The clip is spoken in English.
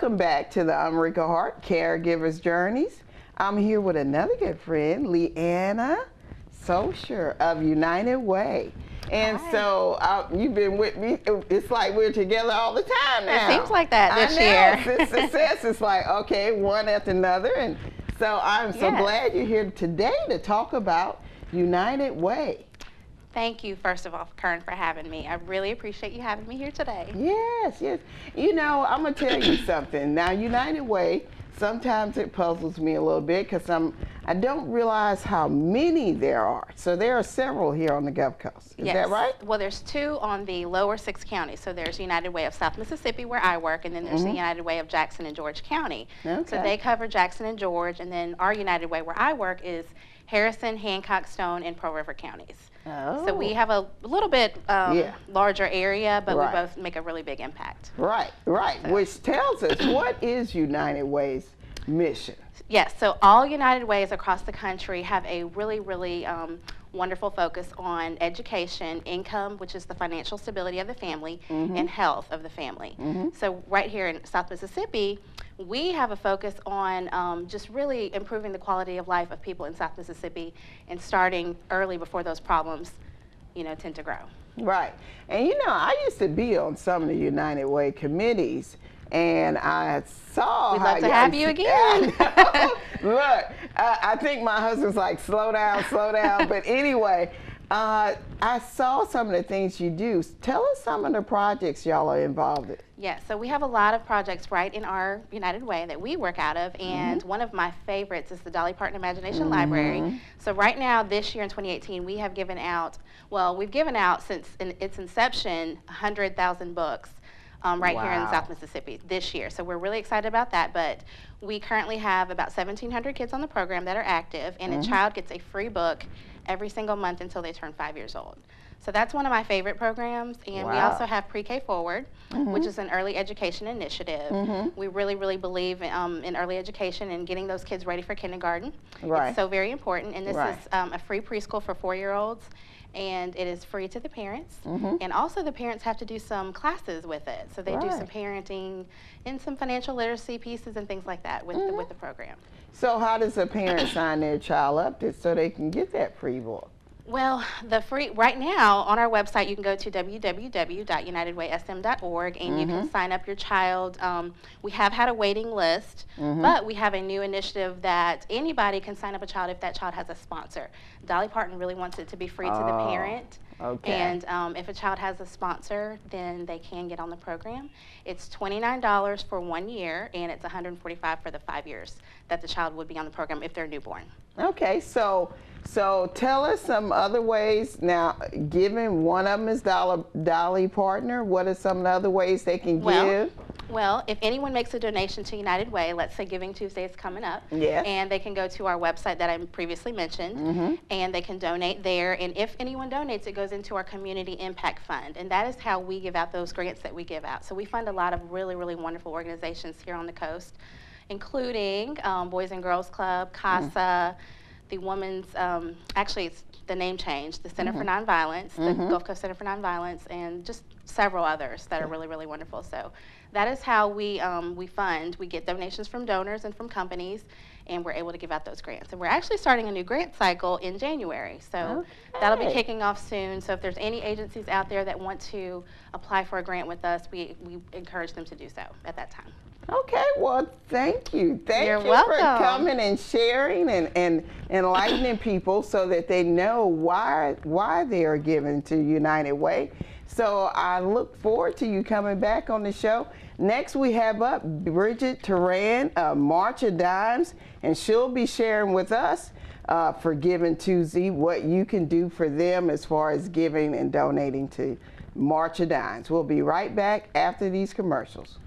Welcome back to the Unwrinkled Heart Caregivers Journeys. I'm here with another good friend, Leanna Socher of United Way. And Hi. So you've been with me. It's like we're together all the time now. It seems like that this year. year. Success is like, okay, one after another. And so I'm so glad you're here today to talk about United Way. Thank you, first of all, Kern, for having me. I really appreciate you having me here today. Yes, yes. You know, I'm going to tell you something. Now, United Way, sometimes it puzzles me a little bit because I don't realize how many there are. So there are several here on the Gulf Coast. Is that right? Well, there's 2 on the lower 6 counties. So there's United Way of South Mississippi, where I work, and then there's the United Way of Jackson and George County. Okay. So they cover Jackson and George, and then our United Way, where I work, is Harrison, Hancock, Stone, and Pearl River counties. Oh. So we have a little bit larger area, but we both make a really big impact. Right, right. So. Which tells us, what is United Way's mission? Yes, so all United Ways across the country have a really, really wonderful focus on education, income, which is the financial stability of the family, and health of the family. So right here in South Mississippi, we have a focus on just really improving the quality of life of people in South Mississippi and starting early before those problems, tend to grow. Right. And I used to be on some of the United Way committees, and I saw We'd love to have you again. Look, I think my husband's like, slow down, slow down. But anyway, I saw some of the things you do. Tell us some of the projects y'all are involved in. Yeah, so we have a lot of projects right in our United Way that we work out of, and one of my favorites is the Dolly Parton Imagination Library. So right now, this year in 2018, we have given out, we've given out since its inception 100,000 books right here in South Mississippi this year. So we're really excited about that, but we currently have about 1,700 kids on the program that are active, and a child gets a free book every single month until they turn 5 years old. So that's one of my favorite programs, and we also have Pre-K Forward, which is an early education initiative. We really, really believe in early education and getting those kids ready for kindergarten. It's so very important, and this is a free preschool for 4-year-olds, and it is free to the parents, and also the parents have to do some classes with it. So they do some parenting and some financial literacy pieces and things like that with the program. So how does a parent sign their child up so they can get that free book? Well, right now on our website, you can go to www.unitedwaysm.org and you can sign up your child. We have had a waiting list, but we have a new initiative that anybody can sign up a child if that child has a sponsor. Dolly Parton really wants it to be free to the parent. Okay. And if a child has a sponsor, then they can get on the program. It's $29 for 1 year, and it's $145 for the 5 years that the child would be on the program if they're newborn. Okay, so tell us some other ways. Now, given one of them is Dolly Partner, what are some of the other ways they can give? Well, if anyone makes a donation to United Way, let's say Giving Tuesday is coming up, and they can go to our website that I previously mentioned, and they can donate there. And if anyone donates, it goes into our Community Impact Fund, and that is how we give out those grants that we give out. So we fund a lot of really, really wonderful organizations here on the coast, including Boys and Girls Club, CASA, the Women's, actually it's the name change, the Center for Nonviolence, the Gulf Coast Center for Nonviolence, and just several others that are really, really wonderful. So that is how we fund. We get donations from donors and from companies, and we're able to give out those grants. And we're actually starting a new grant cycle in January, so that'll be kicking off soon. So if there's any agencies out there that want to apply for a grant with us, we encourage them to do so at that time. Okay, well, thank you. Thank you welcome. for coming and sharing and enlightening people so that they know why they are giving to United Way. So I look forward to you coming back on the show. Next we have up Bridget Turan of March of Dimes, and she'll be sharing with us for Giving Tuesday what you can do for them as far as giving and donating to March of Dimes. We'll be right back after these commercials.